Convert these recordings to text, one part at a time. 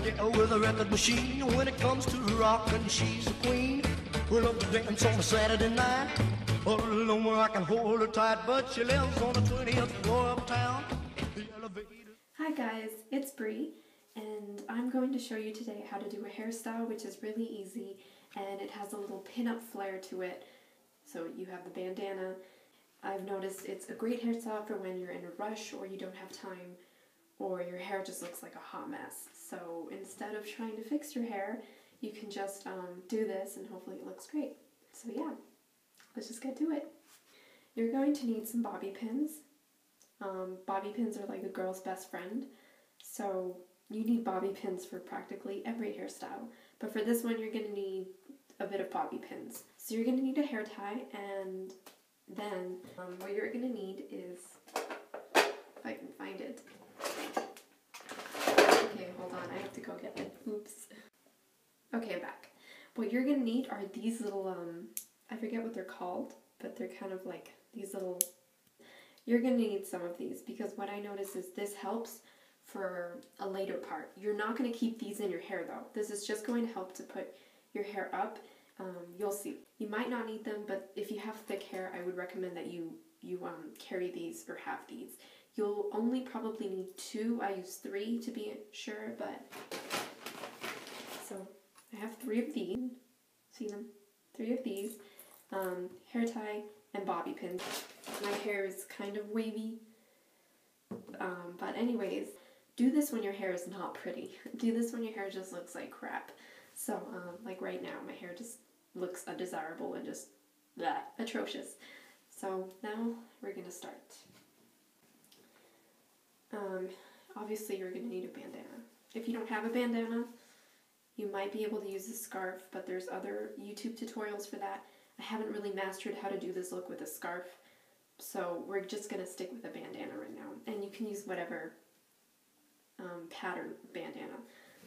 yeah, with a record machine. When it comes to rockin', she's the queen. We love to dance on a Saturday night. All alone where I can hold her tight, but she lives on the 20th floor of town. The elevator. Hi guys, it's Bree, and I'm going to show you today how to do a hairstyle which is really easy, and it has a little pin-up flair to it. So you have the bandana. I've noticed it's a great hairstyle for when you're in a rush or you don't have time, or your hair just looks like a hot mess. So instead of trying to fix your hair, you can just do this and hopefully it looks great. So yeah, let's just get to it. You're going to need some bobby pins. Bobby pins are like a girl's best friend, so you need bobby pins for practically every hairstyle. But for this one, you're going to need a bit of bobby pins. So you're going to need a hair tie, and then what you're going to need is, if I can find it. Okay, hold on, I have to go get it. Oops. Okay, I'm back. What you're going to need are these little, I forget what they're called, but they're kind of like these little, you're going to need some of these, because what I notice is this helps for a later part. You're not going to keep these in your hair though. This is just going to help to put your hair up. You'll see. You might not need them, but if you have thick hair, I would recommend that you carry these or have these. You'll only probably need 2. I use 3 to be sure, but so I have 3 of these. See them? 3 of these. Hair tie and bobby pins. My hair is kind of wavy, but anyways, do this when your hair is not pretty. Do this when your hair just looks like crap. So, like right now, my hair just looks undesirable and just atrocious. So now we're gonna start. Obviously you're gonna need a bandana. If you don't have a bandana, you might be able to use a scarf, but there's other YouTube tutorials for that. I haven't really mastered how to do this look with a scarf, so we're just gonna stick with a bandana right now. And you can use whatever pattern bandana.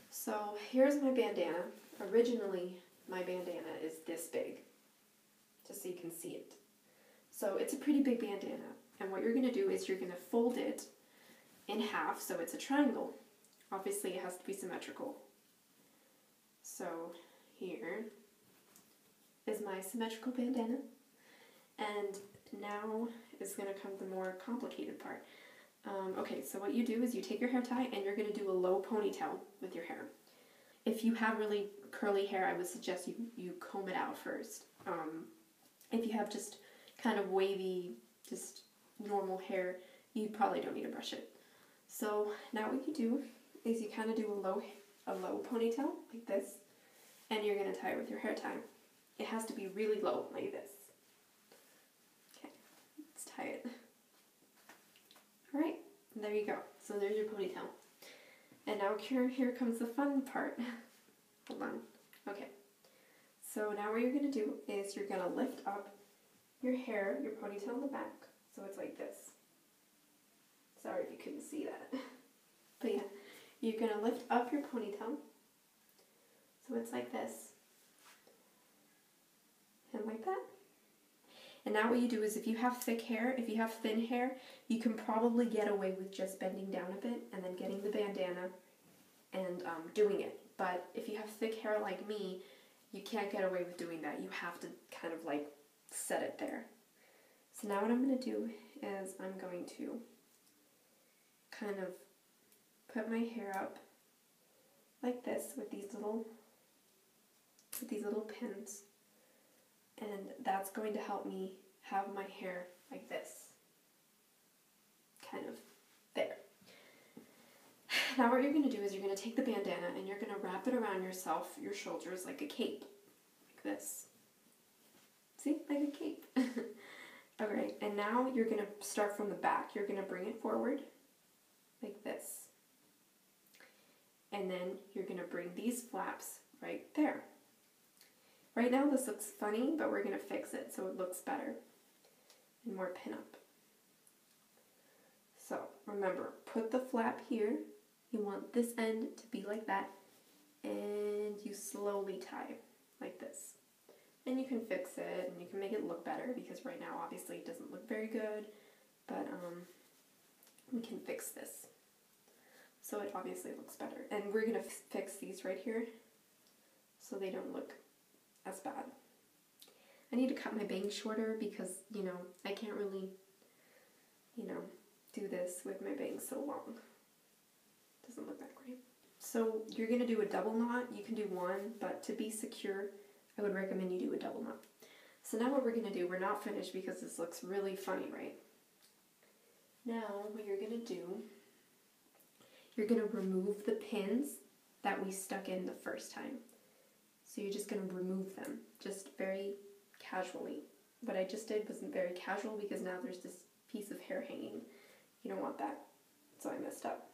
So here's my bandana. Originally, my bandana is this big, just so you can see it. So it's a pretty big bandana, and what you're going to do is you're going to fold it in half so it's a triangle. Obviously it has to be symmetrical. So here is my symmetrical bandana, and now is going to come the more complicated part. Okay, so what you do is you take your hair tie and you're going to do a low ponytail with your hair. If you have really curly hair, I would suggest you comb it out first. If you have just kind of wavy, just normal hair, you probably don't need to brush it. So now what you do is you kind of do a low ponytail like this, and you're going to tie it with your hair tie. It has to be really low like this. Okay, let's tie it. Alright, there you go. So there's your ponytail. And now here comes the fun part. Hold on. Okay. So now what you're going to do is you're going to lift up your hair, your ponytail in the back. So it's like this. Sorry if you couldn't see that. But yeah, you're going to lift up your ponytail. So it's like this. And like that. And now what you do is if you have thick hair, if you have thin hair, you can probably get away with just bending down a bit and then getting the bandana and doing it. But if you have thick hair like me, you can't get away with doing that. You have to kind of like set it there. So now what I'm going to do is I'm going to kind of put my hair up like this with these little pins. And that's going to help me have my hair like this. Kind of there. Now what you're going to do is you're going to take the bandana and you're going to wrap it around yourself, your shoulders, like a cape. Like this. See? Like a cape. Alright, and now you're going to start from the back. You're going to bring it forward. Like this. And then you're going to bring these flaps right there. Right now this looks funny, but we're going to fix it so it looks better and more pin-up. So remember, put the flap here. You want this end to be like that, and you slowly tie like this. And you can fix it and you can make it look better, because right now obviously it doesn't look very good, but we can fix this. so it obviously looks better. And we're going to fix these right here so they don't look as bad. I need to cut my bangs shorter because, you know, I can't really, you know, do this with my bangs so long. Doesn't look that great. So you're going to do a double knot. You can do one, but to be secure, I would recommend you do a double knot. So now what we're going to do, we're not finished because this looks really funny, right? Now what you're going to do, you're going to remove the pins that we stuck in the first time. So you're just going to remove them, just very casually. What I just did wasn't very casual because now there's this piece of hair hanging. You don't want that, so I messed up.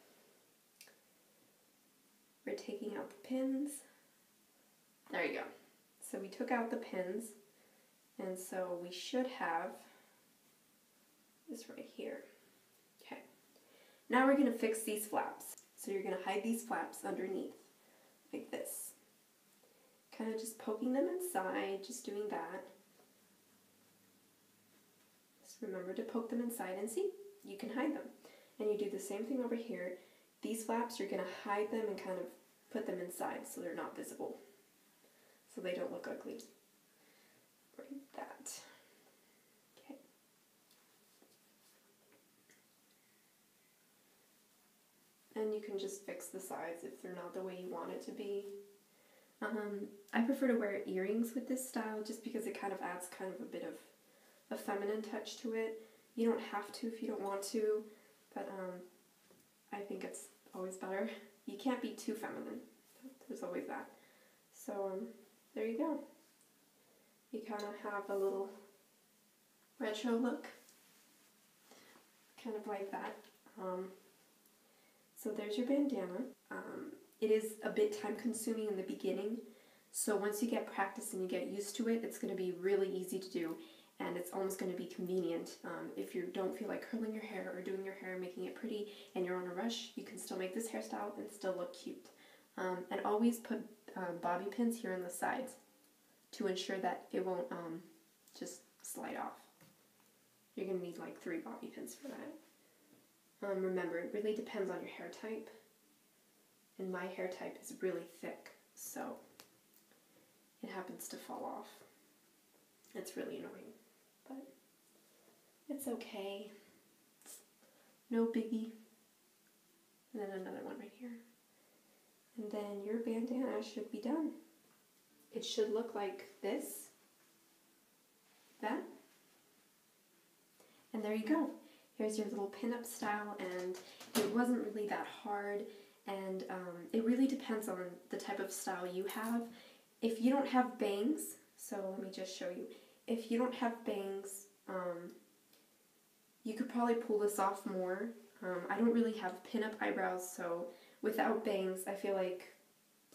We're taking out the pins. There you go. So we took out the pins, and so we should have this right here. Okay. Now we're going to fix these flaps. So you're going to hide these flaps underneath, like this. Kind of just poking them inside, just doing that. Just remember to poke them inside and see, you can hide them. And you do the same thing over here. These flaps, you're going to hide them and kind of put them inside so they're not visible. So they don't look ugly. Like that. Okay. And you can just fix the sides if they're not the way you want it to be. I prefer to wear earrings with this style just because it kind of adds kind of a bit of a feminine touch to it. You don't have to if you don't want to, but I think it's always better. You can't be too feminine. There's always that. So there you go. You kind of have a little retro look. Kind of like that. So there's your bandana. It is a bit time consuming in the beginning. So once you get practice and you get used to it, it's going to be really easy to do. And it's almost going to be convenient. If you don't feel like curling your hair or doing your hair, making it pretty, and you're on a rush, you can still make this hairstyle and still look cute. And always put bobby pins here on the sides to ensure that it won't just slide off. You're going to need like 3 bobby pins for that. Remember, it really depends on your hair type. And my hair type is really thick, so it happens to fall off. It's really annoying, but it's okay. No biggie. And then another one right here. And then your bandana should be done. It should look like this. That. And there you go. Here's your little pinup style, and it wasn't really that hard, and it really depends on the type of style you have. If you don't have bangs, so let me just show you. If you don't have bangs, you could probably pull this off more. I don't really have pinup eyebrows, so without bangs, I feel like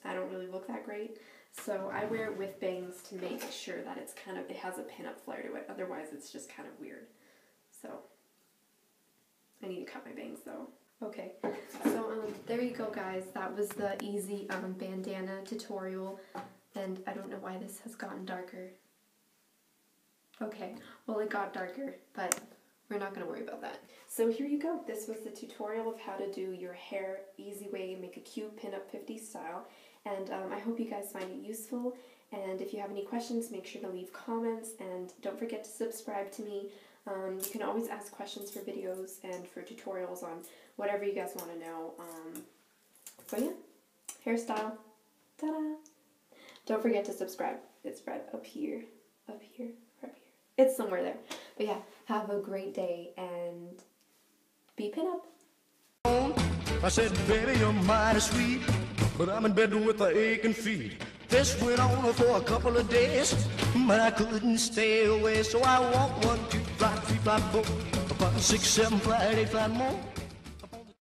I don't really look that great. So I wear it with bangs to make sure that it's kind of, it has a pinup flair to it. Otherwise, it's just kind of weird. So I need to cut my bangs though. Okay, so there you go, guys. That was the easy bandana tutorial, and I don't know why this has gotten darker. Okay, well, it got darker, but we're not going to worry about that. So here you go. This was the tutorial of how to do your hair, easy way to make a cute pinup 50s style, and I hope you guys find it useful, and if you have any questions, make sure to leave comments, and don't forget to subscribe to me. You can always ask questions for videos and for tutorials on whatever you guys want to know. So yeah, hairstyle, ta-da! Don't forget to subscribe. It's right up here, up here, up here. It's somewhere there. But yeah, have a great day and be pinup. I said, baby, you're mighty sweet, but I'm in bed with the aching feet. This went on for a couple of days, but I couldn't stay away. So I walked 1, 2, 3, 4, 5, 6, 7, 8, 5 more.